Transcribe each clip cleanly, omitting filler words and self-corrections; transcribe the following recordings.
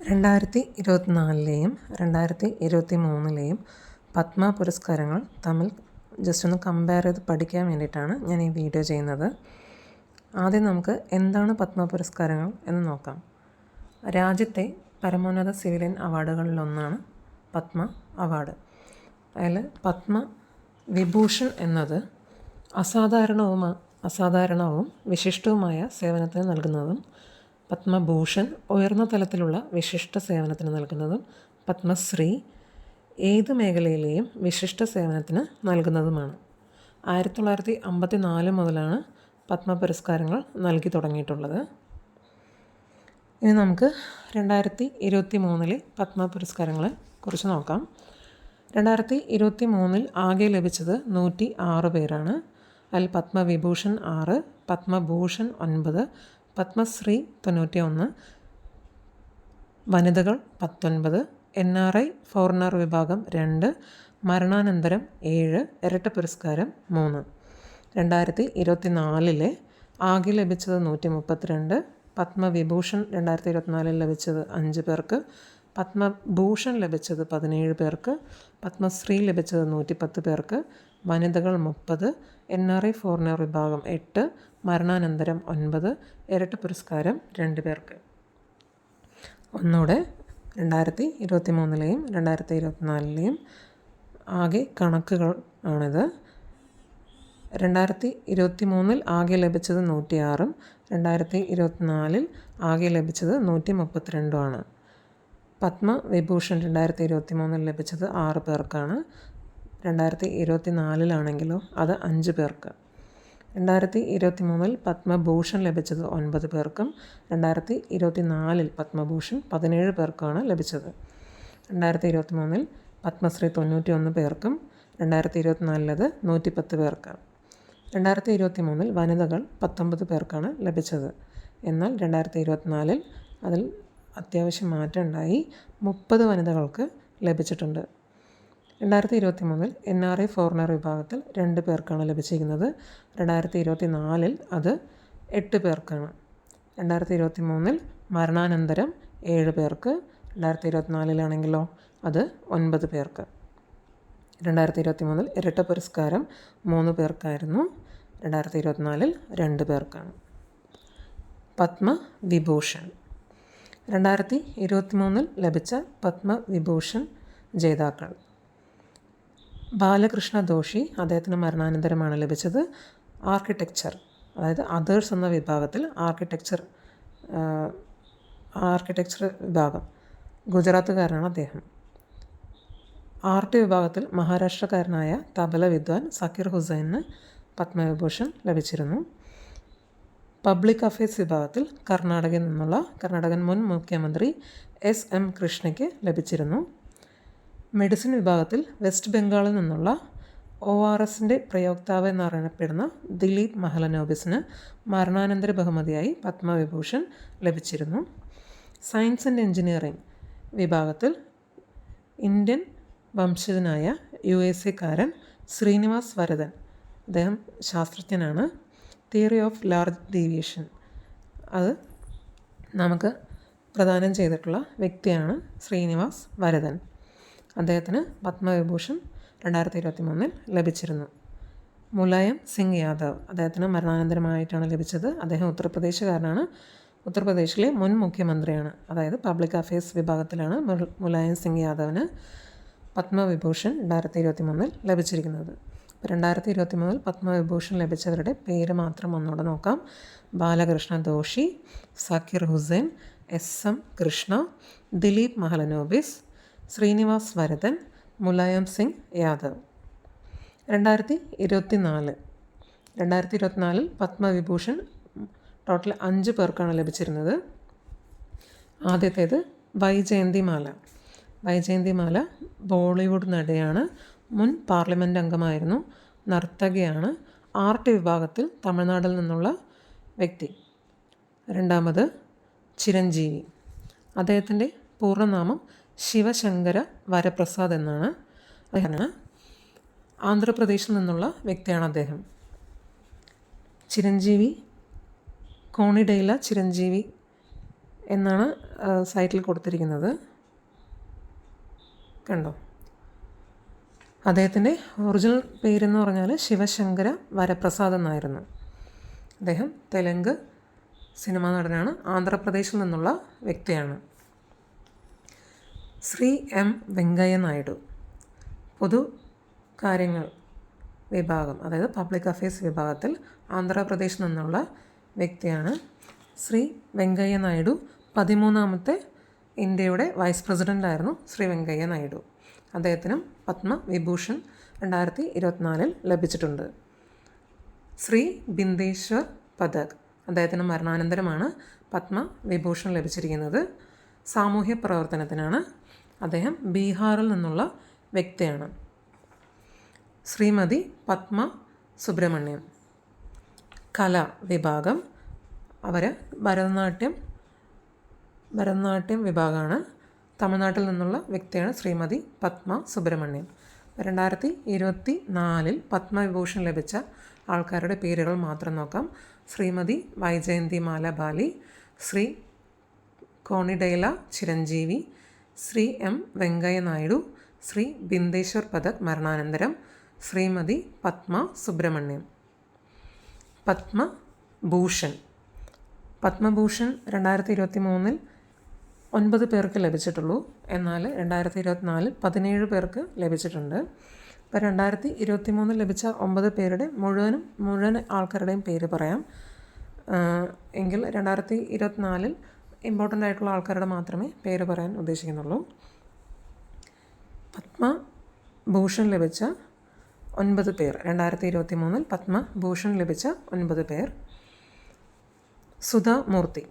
2024 2023 പത്മ പുരസ്കാരങ്ങൾ തമ്മിൽ ജസ്റ്റ് ഒന്ന് കമ്പയർ ചെയ്ത് പഠിക്കാൻ വേണ്ടിയിട്ടാണ് ഞാൻ ഈ വീഡിയോ ചെയ്യുന്നത്. ആദ്യം നമുക്ക് എന്താണ് പത്മ പുരസ്കാരങ്ങൾ എന്ന് നോക്കാം. രാജ്യത്തെ പരമോന്നത സിവിലിയൻ അവാർഡുകളിലൊന്നാണ് പത്മ അവാർഡ്. അതിൽ പത്മ വിഭൂഷൺ എന്നത് അസാധാരണവും വിശിഷ്ടവുമായ സേവനത്തിന് നൽകുന്നതും, പത്മഭൂഷൺ ഉയർന്ന തലത്തിലുള്ള വിശിഷ്ട സേവനത്തിന് നൽകുന്നതും, പത്മശ്രീ ഏത് മേഖലയിലെയും വിശിഷ്ട സേവനത്തിന് നൽകുന്നതുമാണ്. 1954 മുതലാണ് പത്മ പുരസ്കാരങ്ങൾ നൽകി തുടങ്ങിയിട്ടുള്ളത്. ഇനി നമുക്ക് 2023 പത്മ പുരസ്കാരങ്ങളെ കുറിച്ച് നോക്കാം. 2023 ആകെ ലഭിച്ചത് 106 പേരാണ്. അതിൽ പത്മവിഭൂഷൺ 6, പത്മഭൂഷൺ 9, പത്മശ്രീ 91, വനിതകൾ 19, NRI ഫോറിനർ വിഭാഗം 2, മരണാനന്തരം 7, ഇരട്ട പുരസ്കാരം 3. 2024 ആകെ ലഭിച്ചത് 132, പത്മവിഭൂഷൺ 2024 ലഭിച്ചത് 5 പേർക്ക്, പത്മഭൂഷൺ ലഭിച്ചത് 17 പേർക്ക്, പത്മശ്രീ ലഭിച്ചത് 110 പേർക്ക്, വനിതകൾ 30, NRI ഫോറിനർ വിഭാഗം 8, മരണാനന്തരം 9, ഇരട്ട പുരസ്കാരം 2 പേർക്ക്. ഒന്നുകൂടെ 2023 2024 ആകെ കണക്കുകൾ ആണിത്. 2023 ആകെ ലഭിച്ചത് 106, 2024 ആകെ ലഭിച്ചത് 132 ആണ്. പത്മവിഭൂഷൺ 2023 ലഭിച്ചത് 6 പേർക്കാണ്. 2024 അത് 5 പേർക്ക്. 2023 പത്മഭൂഷൺ ലഭിച്ചത് 9 പേർക്കും, 2024 പത്മഭൂഷൺ 17 പേർക്കാണ് ലഭിച്ചത്. 2023 പത്മശ്രീ 91 പേർക്കും, 2024 110 പേർക്ക്. 2023 വനിതകൾ 19 പേർക്കാണ് ലഭിച്ചത്. എന്നാൽ 2024 അതിൽ അത്യാവശ്യം മാറ്റം ഉണ്ടായി, 30 വനിതകൾക്ക് ലഭിച്ചിട്ടുണ്ട്. 2023 NRI ഫോറിനർ വിഭാഗത്തിൽ 2 പേർക്കാണ് ലഭിച്ചിരിക്കുന്നത്. 2024 അത് 8 പേർക്കാണ്. 2023 മരണാനന്തരം 7 പേർക്ക്, 2024 അത് 9 പേർക്ക്. 2023 ഇരട്ട പുരസ്കാരം 3 പേർക്കായിരുന്നു. 2024 2 പേർക്കാണ്. പത്മവിഭൂഷൺ 2023 ലഭിച്ച പത്മവിഭൂഷൺ ജേതാക്കൾ: ബാലകൃഷ്ണ ദോഷി, അദ്ദേഹത്തിന് മരണാനന്തരമാണ് ലഭിച്ചത്. ആർക്കിടെക്ചർ, അതായത് അതേഴ്സ് എന്ന വിഭാഗത്തിൽ ആർക്കിടെക്ചർ വിഭാഗം, ഗുജറാത്തുകാരനാണ് അദ്ദേഹം. ആർട്ട് വിഭാഗത്തിൽ മഹാരാഷ്ട്രക്കാരനായ തബല വിദ്വാൻ സക്കീർ ഹുസൈന് പത്മവിഭൂഷൺ ലഭിച്ചിരുന്നു. പബ്ലിക് അഫയേഴ്സ് വിഭാഗത്തിൽ കർണാടകൻ മുൻ മുഖ്യമന്ത്രി SM കൃഷ്ണയ്ക്ക് ലഭിച്ചിരുന്നു. മെഡിസിൻ വിഭാഗത്തിൽ വെസ്റ്റ് ബംഗാളിൽ നിന്നുള്ള ORSൻ്റെ പ്രയോക്താവ് എന്നറിയപ്പെടുന്ന ദിലീപ് മഹലനോബിസിന് മരണാനന്തര ബഹുമതിയായി പത്മവിഭൂഷൺ ലഭിച്ചിരുന്നു. സയൻസ് ആൻഡ് എഞ്ചിനീയറിംഗ് വിഭാഗത്തിൽ ഇന്ത്യൻ വംശജനായ USA-കാരൻ ശ്രീനിവാസ് വരദൻ, അദ്ദേഹം ശാസ്ത്രജ്ഞനാണ്. തിയറി ഓഫ് ലാർജ് ഡീവിയേഷൻ അത് നമുക്ക് പ്രദാനം ചെയ്തിട്ടുള്ള വ്യക്തിയാണ് ശ്രീനിവാസ് വരദൻ. അദ്ദേഹത്തിന് പത്മവിഭൂഷൺ 2023 ലഭിച്ചിരുന്നു. മുലായം സിംഗ് യാദവ്, അദ്ദേഹത്തിന് മരണാനന്തരമായിട്ടാണ് ലഭിച്ചത്. അദ്ദേഹം ഉത്തർപ്രദേശുകാരനാണ്. ഉത്തർപ്രദേശിലെ മുൻ മുഖ്യമന്ത്രിയാണ്. അതായത് പബ്ലിക് അഫയേഴ്സ് വിഭാഗത്തിലാണ് മുലായം സിംഗ് യാദവിന് പത്മവിഭൂഷൺ 2023 ലഭിച്ചിരിക്കുന്നത്. 2023 പത്മവിഭൂഷൺ ലഭിച്ചവരുടെ പേര് മാത്രം ഒന്നുകൂടെ നോക്കാം. ബാലകൃഷ്ണ ദോഷി, സക്കീർ ഹുസൈൻ, SM കൃഷ്ണ, ദിലീപ് മഹലനോബിസ്, ശ്രീനിവാസ് വരദൻ, മുലായം സിംഗ് യാദവ്. 2024 പത്മവിഭൂഷൺ ടോട്ടൽ 5 പേർക്കാണ് ലഭിച്ചിരുന്നത്. ആദ്യത്തേത് വൈജയന്തിമാല ബോളിവുഡ് നടിയാണ്. മുൻ പാർലമെൻറ്റ് അംഗമായിരുന്നു. നർത്തകിയാണ്. ആർട്ട് വിഭാഗത്തിൽ തമിഴ്നാട്ടിൽ നിന്നുള്ള വ്യക്തി. രണ്ടാമത് ചിരഞ്ജീവി, അദ്ദേഹത്തിൻ്റെ പൂർണ്ണനാമം ശിവശങ്കര വരപ്രസാദ് എന്നാണ്. അദ്ദേഹമാണ് ആന്ധ്രാപ്രദേശിൽ നിന്നുള്ള വ്യക്തിയാണ് അദ്ദേഹം. ചിരഞ്ജീവി കോണിഡെയില ചിരഞ്ജീവി എന്നാണ് സൈറ്റിൽ കൊടുത്തിരിക്കുന്നത്. കണ്ടോ? അദ്ദേഹത്തിൻ്റെ ഒറിജിനൽ പേരെന്ന് പറഞ്ഞാൽ ശിവശങ്കര വരപ്രസാദ് എന്നായിരുന്നു. അദ്ദേഹം തെലുങ്ക് സിനിമാ നടനാണ്. ആന്ധ്രാപ്രദേശിൽ നിന്നുള്ള വ്യക്തിയാണ്. ശ്രീ എം വെങ്കയ്യ നായിഡു പൊതു കാര്യങ്ങൾ വിഭാഗം, അതായത് പബ്ലിക് അഫയേഴ്സ് വിഭാഗത്തിൽ ആന്ധ്രാപ്രദേശിൽ നിന്നുള്ള വ്യക്തിയാണ്. ശ്രീ വെങ്കയ്യ നായിഡു 13ാമത്തെ ഇന്ത്യയുടെ വൈസ് പ്രസിഡൻ്റായിരുന്നു ശ്രീ വെങ്കയ്യ നായിഡു. അദ്ദേഹത്തിനും പത്മവിഭൂഷൺ 2024 ലഭിച്ചിട്ടുണ്ട്. ശ്രീ ബിന്ദേശ്വർ പദക്, അദ്ദേഹത്തിന് മരണാനന്തരമാണ് പത്മവിഭൂഷൺ ലഭിച്ചിരിക്കുന്നത്. സാമൂഹ്യ പ്രവർത്തനത്തിനാണ്. അദ്ദേഹം ബീഹാറിൽ നിന്നുള്ള വ്യക്തിയാണ്. ശ്രീമതി പത്മ സുബ്രഹ്മണ്യം കല വിഭാഗം, അവർ ഭരതനാട്യം വിഭാഗമാണ്. തമിഴ്നാട്ടിൽ നിന്നുള്ള വ്യക്തിയാണ് ശ്രീമതി പത്മ സുബ്രഹ്മണ്യം. 2024 പത്മവിഭൂഷൺ ലഭിച്ച ആൾക്കാരുടെ പേരുകൾ മാത്രം നോക്കാം. ശ്രീമതി വൈജയന്തിമാല ബാലി, ശ്രീ കോണിഡൈല ചിരഞ്ജീവി, ശ്രീ എം വെങ്കയ്യ നായിഡു, ശ്രീ ബിന്ദേശ്വർ പദക് മരണാനന്തരം, ശ്രീമതി പത്മ സുബ്രഹ്മണ്യം. പത്മഭൂഷൺ 2023 9 പേർക്ക് ലഭിച്ചിട്ടുള്ളൂ. എന്നാൽ 2024 17 പേർക്ക് ലഭിച്ചിട്ടുണ്ട്. ഇപ്പോൾ 2023 ലഭിച്ച 9 പേരുടെ മുഴുവൻ ആൾക്കാരുടെയും പേര് പറയാം. എങ്കിൽ 2024 ഇമ്പോർട്ടൻ്റ് ആയിട്ടുള്ള ആൾക്കാരുടെ മാത്രമേ പേര് പറയാൻ ഉദ്ദേശിക്കുന്നുള്ളൂ. പത്മഭൂഷൺ ലഭിച്ച 9 പേർ, 2023 പത്മഭൂഷൺ ലഭിച്ച 9 പേർ. സുധാ മൂർത്തി,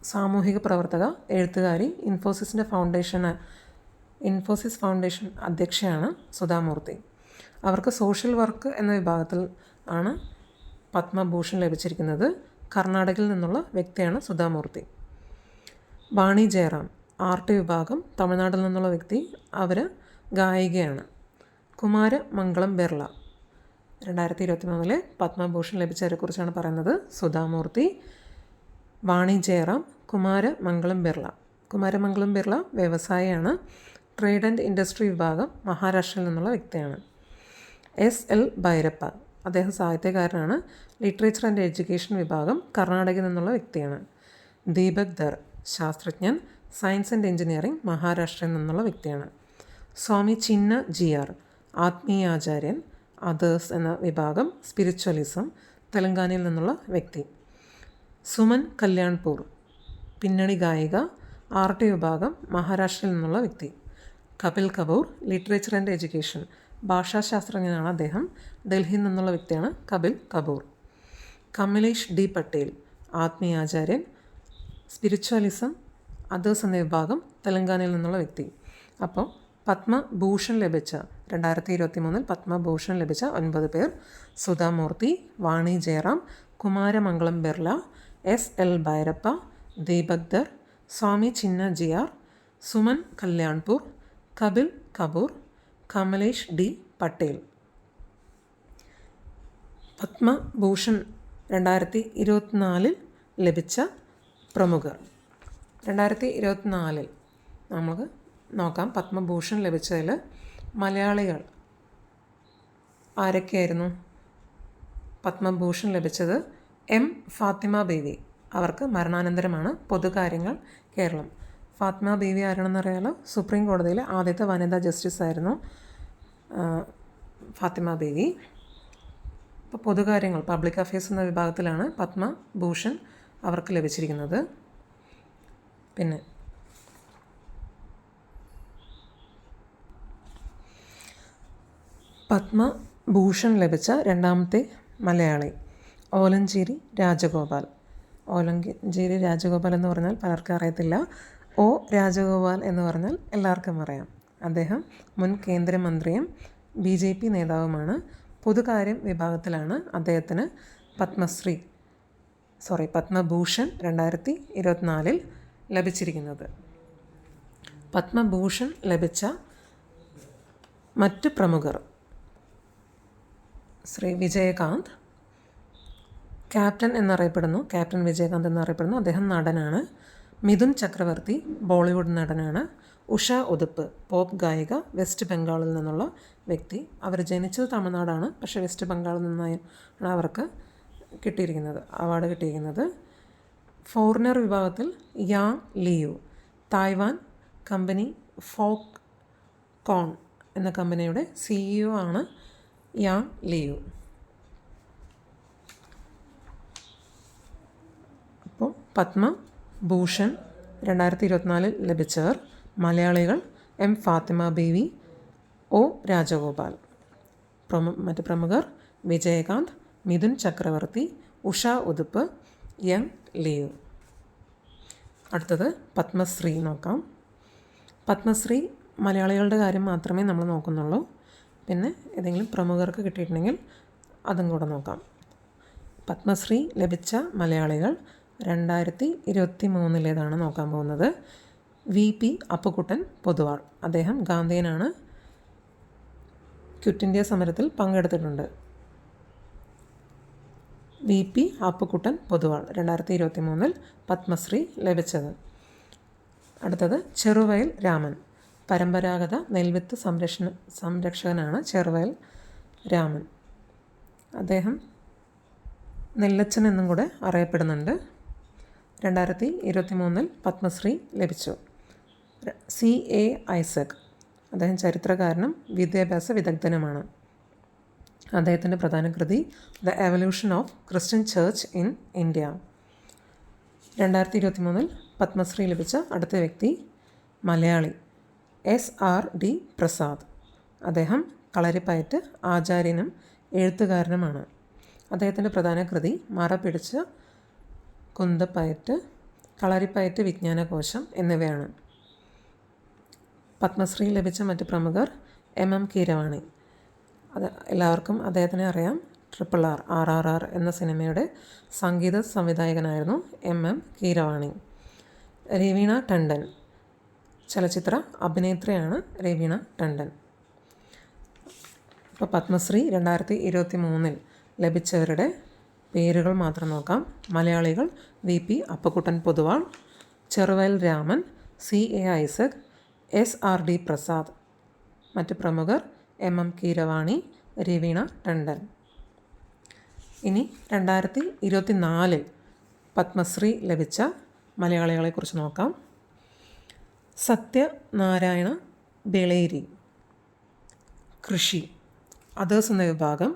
സാമൂഹിക പ്രവർത്തക, എഴുത്തുകാരി, ഇൻഫോസിസ് ഫൗണ്ടേഷൻ അധ്യക്ഷയാണ് സുധാമൂർത്തി. അവർക്ക് സോഷ്യൽ വർക്ക് എന്ന വിഭാഗത്തിൽ ആണ് പത്മഭൂഷൺ ലഭിച്ചിരിക്കുന്നത്. കർണാടകയിൽ നിന്നുള്ള വ്യക്തിയാണ് സുധാമൂർത്തി. വാണി ജയറാം, ആർട്ട് വിഭാഗം, തമിഴ്നാട്ടിൽ നിന്നുള്ള വ്യക്തി. അവർ ഗായികയാണ്. കുമാരമംഗളം ബിർള, 2023 പത്മഭൂഷൺ ലഭിച്ചവരെക്കുറിച്ചാണ് പറയുന്നത്. സുധാമൂർത്തി, വാണി ജയറാം, കുമാരമംഗളം ബിർള വ്യവസായിയാണ്. ട്രേഡ് ആൻഡ് ഇൻഡസ്ട്രി വിഭാഗം, മഹാരാഷ്ട്രയിൽ നിന്നുള്ള വ്യക്തിയാണ്. SL ഭൈരപ്പ, അദ്ദേഹം സാഹിത്യകാരനാണ്. ലിറ്ററേച്ചർ ആൻഡ് എഡ്യൂക്കേഷൻ വിഭാഗം, കർണാടകയിൽ നിന്നുള്ള വ്യക്തിയാണ്. ദീപക് ധർ, ശാസ്ത്രജ്ഞൻ, സയൻസ് ആൻഡ് എഞ്ചിനീയറിംഗ്, മഹാരാഷ്ട്രയിൽ നിന്നുള്ള വ്യക്തിയാണ്. സ്വാമി ചിന്ന GR, ആത്മീയാചാര്യൻ, അതേഴ്സ് എന്ന വിഭാഗം, സ്പിരിച്വലിസം, തെലങ്കാനയിൽ നിന്നുള്ള വ്യക്തി. സുമൻ കല്യാൺപൂർ, പിന്നണി ഗായിക, ആർട്ട് വിഭാഗം, മഹാരാഷ്ട്രയിൽ നിന്നുള്ള വ്യക്തി. Kapil Kapoor, literature and education, ഭാഷാശാസ്ത്രജ്ഞനാണ് അദ്ദേഹം. ഡൽഹിയിൽ നിന്നുള്ള വ്യക്തിയാണ് കപിൽ കപൂർ. കമലേഷ് D പട്ടേൽ, ആത്മീയാചാര്യൻ, സ്പിരിച്വലിസം, അതേഴ്സ് എന്ന വിഭാഗം, തെലങ്കാനയിൽ നിന്നുള്ള വ്യക്തി. അപ്പോൾ പത്മഭൂഷൺ ലഭിച്ച 2023 പത്മഭൂഷൺ ലഭിച്ച 9 പേർ: സുധാമൂർത്തി, വാണി ജയറാം, കുമാരമംഗളം ബിർള, SL ഭൈരപ്പ, ദീപക് ധർ, സ്വാമി ചിന്ന GR, സുമൻ കല്യാൺപൂർ, കപിൽ കപൂർ, കമലേഷ് D പട്ടേൽ. പത്മഭൂഷൺ 2024 ലഭിച്ച പ്രമുഖർ. 2024 നമുക്ക് നോക്കാം. പത്മഭൂഷൺ ലഭിച്ചതിൽ മലയാളികൾ ആരൊക്കെയായിരുന്നു? പത്മഭൂഷൺ ലഭിച്ചത് M ഫാത്തിമ ബീവി, അവർക്ക് മരണാനന്തരമാണ്. പൊതുകാര്യങ്ങൾ കേരളം. ഫാത്തിമ ബീവി ആരാണെന്നറിയാലോ? സുപ്രീം കോടതിയിലെ ആദ്യത്തെ വനിതാ ജസ്റ്റിസ് ആയിരുന്നു ഫാത്തിമ ബീവി. ഇപ്പോൾ പൊതുകാര്യങ്ങൾ പബ്ലിക് അഫയേഴ്സ് എന്ന വിഭാഗത്തിലാണ് പത്മഭൂഷൺ അവർക്ക് ലഭിച്ചിരിക്കുന്നത്. പിന്നെ പത്മഭൂഷൺ ലഭിച്ച രണ്ടാമത്തെ മലയാളി ഓലഞ്ചേരി രാജഗോപാൽ. ഓലഞ്ചേരി രാജഗോപാൽ എന്ന് പറഞ്ഞാൽ പലർക്കും അറിയത്തില്ല. O രാജഗോപാൽ എന്ന് പറഞ്ഞാൽ എല്ലാവർക്കും അറിയാം. അദ്ദേഹം മുൻ കേന്ദ്രമന്ത്രിയും BJP നേതാവുമാണ്. പൊതുകാര്യം വിഭാഗത്തിലാണ് അദ്ദേഹത്തിന് പത്മഭൂഷൺ 2024 ലഭിച്ചിരിക്കുന്നത്. പത്മഭൂഷൺ ലഭിച്ച മറ്റ് പ്രമുഖർ: ശ്രീ വിജയകാന്ത്, ക്യാപ്റ്റൻ വിജയകാന്ത് എന്നറിയപ്പെടുന്നു. അദ്ദേഹം നടനാണ്. മിഥുൻ ചക്രവർത്തി ബോളിവുഡ് നടനാണ്. ഉഷ ഉദുപ്പ് പോപ്പ് ഗായിക, വെസ്റ്റ് ബംഗാളിൽ നിന്നുള്ള വ്യക്തി. അവർ ജനിച്ചത് തമിഴ്നാടാണ്, പക്ഷേ വെസ്റ്റ് ബംഗാളിൽ നിന്നാണ് അവർക്ക് അവാർഡ് കിട്ടിയിരിക്കുന്നത്. ഫോറിനർ വിഭാഗത്തിൽ Young Liu, Taiwan company Foxconn എന്ന കമ്പനിയുടെ CEO ആണ് യാങ് ലിയു. അപ്പോൾ പത്മഭൂഷൺ 2024 ലഭിച്ചവർ മലയാളികൾ M. ഫാത്തിമ ബീവി, O. രാജഗോപാൽ. മറ്റ് പ്രമുഖർ വിജയകാന്ത്, മിഥുൻ ചക്രവർത്തി, ഉഷ ഉദുപ്പ്, യങ് ലിയു. അടുത്തത് പത്മശ്രീ നോക്കാം. പത്മശ്രീ മലയാളികളുടെ കാര്യം മാത്രമേ നമ്മൾ നോക്കുന്നുള്ളൂ. പിന്നെ ഏതെങ്കിലും പ്രമുഖർക്ക് കിട്ടിയിട്ടുണ്ടെങ്കിൽ അതും കൂടെ നോക്കാം. പത്മശ്രീ ലഭിച്ച മലയാളികൾ 2023 നോക്കാൻ പോകുന്നത്. VP അപ്പുക്കുട്ടൻ പൊതുവാൾ, അദ്ദേഹം ഗാന്ധിയനാണ്. ക്വിറ്റ് ഇന്ത്യ സമരത്തിൽ പങ്കെടുത്തിട്ടുണ്ട്. VP അപ്പുക്കുട്ടൻ പൊതുവാൾ 2023 പത്മശ്രീ ലഭിച്ചത്. അടുത്തത് ചെറുവയൽ രാമൻ, പരമ്പരാഗത നെൽവിത്ത് സംരക്ഷകനാണ് ചെറുവയൽ രാമൻ. അദ്ദേഹം നെല്ലച്ചൻ എന്നും കൂടെ അറിയപ്പെടുന്നുണ്ട്. 2023 പത്മശ്രീ ലഭിച്ചു. CA ഐസക്, അദ്ദേഹം ചരിത്രകാരനും വിദ്യാഭ്യാസ വിദഗ്ധനുമാണ്. അദ്ദേഹത്തിൻ്റെ പ്രധാന കൃതി the evolution of Christian church in India. 2023 Padmashri ലഭിച്ച അടുത്ത വ്യക്തി മലയാളി SRD പ്രസാദ്. അദ്ദേഹം കളരിപ്പയറ്റ് ആചാര്യനും എഴുത്തുകാരനുമാണ്. അദ്ദേഹത്തിൻ്റെ പ്രധാന കൃതി മറ പിടിച്ച കുന്തപ്പയറ്റ്, കളരിപ്പയറ്റ് വിജ്ഞാനകോശം എന്നിവയാണ്. പത്മശ്രീ ലഭിച്ച മറ്റ് പ്രമുഖർ MM കീരവാണി. അത് എല്ലാവർക്കും അദ്ദേഹത്തിനെ അറിയാം. RRR എന്ന സിനിമയുടെ സംഗീത സംവിധായകനായിരുന്നു MM കീരവാണി. രവീണ ടണ്ടൻ, ചലച്ചിത്ര അഭിനേത്രിയാണ് രവീണ ടണ്ടൻ. ഇപ്പോൾ പത്മശ്രീ 2023 ലഭിച്ചവരുടെ പേരുകൾ മാത്രം നോക്കാം. മലയാളികൾ VP Appukuttan Poduval, Cheruvayal Raman, CA Isaac, SRD Prasad. മറ്റ് പ്രമുഖർ MM കീരവാണി, രവീണ ടണ്ടൻ. ഇനി 2024 പത്മശ്രീ ലഭിച്ച മലയാളികളെക്കുറിച്ച് നോക്കാം. സത്യനാരായണ ബെളേരി, കൃഷി, അതേഴ്സ് എന്ന വിഭാഗം.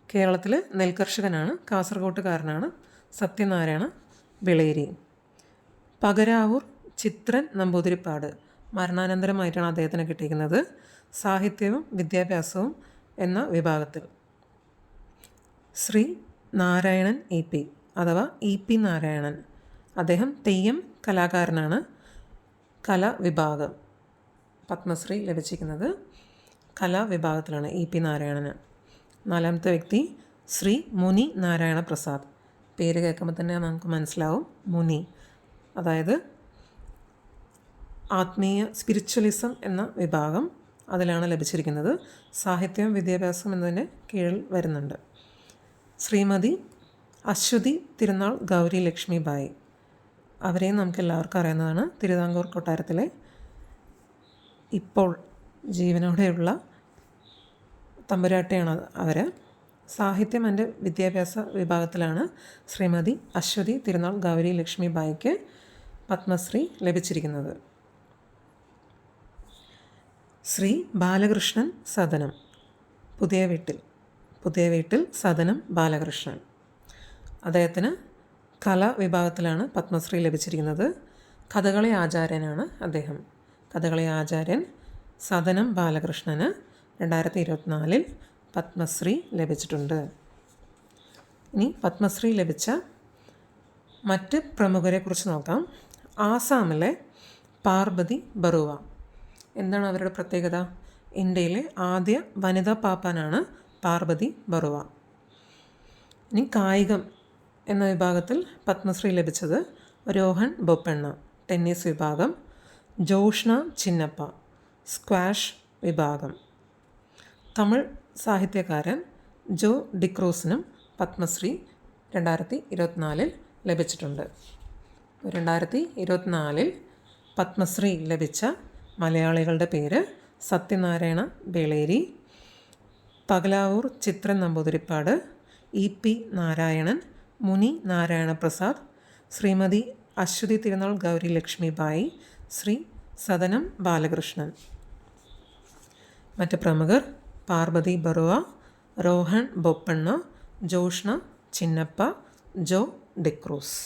കേരളത്തിലെ നെൽകർഷകനാണ്, കാസർഗോട്ടുകാരനാണ് സത്യനാരായണ ബെളേരി. പകരാവൂർ ചിത്രൻ നമ്പൂതിരിപ്പാട്, മരണാനന്തരമായിട്ടാണ് അദ്ദേഹത്തിന് കിട്ടിയിരിക്കുന്നത്. സാഹിത്യവും വിദ്യാഭ്യാസവും എന്ന വിഭാഗത്തിൽ. ശ്രീ നാരായണൻ EP അഥവാ EP നാരായണൻ, അദ്ദേഹം തെയ്യം കലാകാരനാണ്. കലാവിഭാഗം പത്മശ്രീ ലഭിച്ചിരിക്കുന്നത് കലാവിഭാഗത്തിലാണ് EP നാരായണന്. നാലാമത്തെ വ്യക്തി ശ്രീ മുനി നാരായണ പ്രസാദ്. പേര് കേൾക്കുമ്പോൾ തന്നെ നമുക്ക് മനസ്സിലാവും, മുനി, അതായത് ആത്മീയ സ്പിരിച്വലിസം എന്ന വിഭാഗം, അതിലാണ് ലഭിച്ചിരിക്കുന്നത്. സാഹിത്യവും വിദ്യാഭ്യാസം എന്നതിൻ്റെ കീഴിൽ വരുന്നുണ്ട്. ശ്രീമതി അശ്വതി തിരുനാൾ ഗൗരി ലക്ഷ്മി ബായി, അവരെയും നമുക്ക് എല്ലാവർക്കും അറിയുന്നതാണ്. തിരുവിതാംകൂർ കൊട്ടാരത്തിലെ ഇപ്പോൾ ജീവനോടെയുള്ള തമ്പുരാട്ടിയാണ് അവർ. സാഹിത്യം ആൻഡ് വിദ്യാഭ്യാസ വിഭാഗത്തിലാണ് ശ്രീമതി അശ്വതി തിരുനാൾ ഗൗരി ലക്ഷ്മി ബായിക്ക് പത്മശ്രീ ലഭിച്ചിരിക്കുന്നത്. ശ്രീ ബാലകൃഷ്ണൻ സദനം, പുതിയ വീട്ടിൽ സദനം ബാലകൃഷ്ണൻ, അദ്ദേഹത്തിന് കലാവിഭാഗത്തിലാണ് പത്മശ്രീ ലഭിച്ചിരിക്കുന്നത്. കഥകളി ആചാര്യനാണ് അദ്ദേഹം. കഥകളി ആചാര്യൻ സദനം ബാലകൃഷ്ണന് 2024 പത്മശ്രീ ലഭിച്ചിട്ടുണ്ട്. ഇനി പത്മശ്രീ ലഭിച്ച മറ്റ് പ്രമുഖരെക്കുറിച്ച് നോക്കാം. ആസാമിലെ പാർവതി ബറുവ, എന്താണ് അവരുടെ പ്രത്യേകത? ഇന്ത്യയിലെ ആദ്യ വനിതാ പാപ്പാനാണ് പാർവതി ബറുവ. ഇനി കായികം എന്ന വിഭാഗത്തിൽ പത്മശ്രീ ലഭിച്ചത് രോഹൻ ബൊപ്പെണ്ണ, ടെന്നീസ് വിഭാഗം. ജോഷ്ന ചിന്നപ്പ, സ്ക്വാഷ് വിഭാഗം. തമിഴ് സാഹിത്യകാരൻ ജോ ഡിക്രൂസിനും പത്മശ്രീ 2024 ലഭിച്ചിട്ടുണ്ട്. 2024 പത്മശ്രീ ലഭിച്ച മലയാളികളുടെ പേര്: സത്യനാരായണ ബേളേരി, പകലാവൂർ ചിത്രൻ നമ്പൂതിരിപ്പാട്, EP നാരായണൻ, മുനി നാരായണ പ്രസാദ്, ശ്രീമതി അശ്വതി തിരുനാൾ ഗൗരി ലക്ഷ്മി ബായി, ശ്രീ സദനം ബാലകൃഷ്ണൻ. മറ്റ് പ്രമുഖർ: പാർവതി ബറുവ, രോഹൻ ബൊപ്പണ്ണ, ജോഷ്ണ ചിന്നപ്പ, ജോ ഡിക്രൂസ്.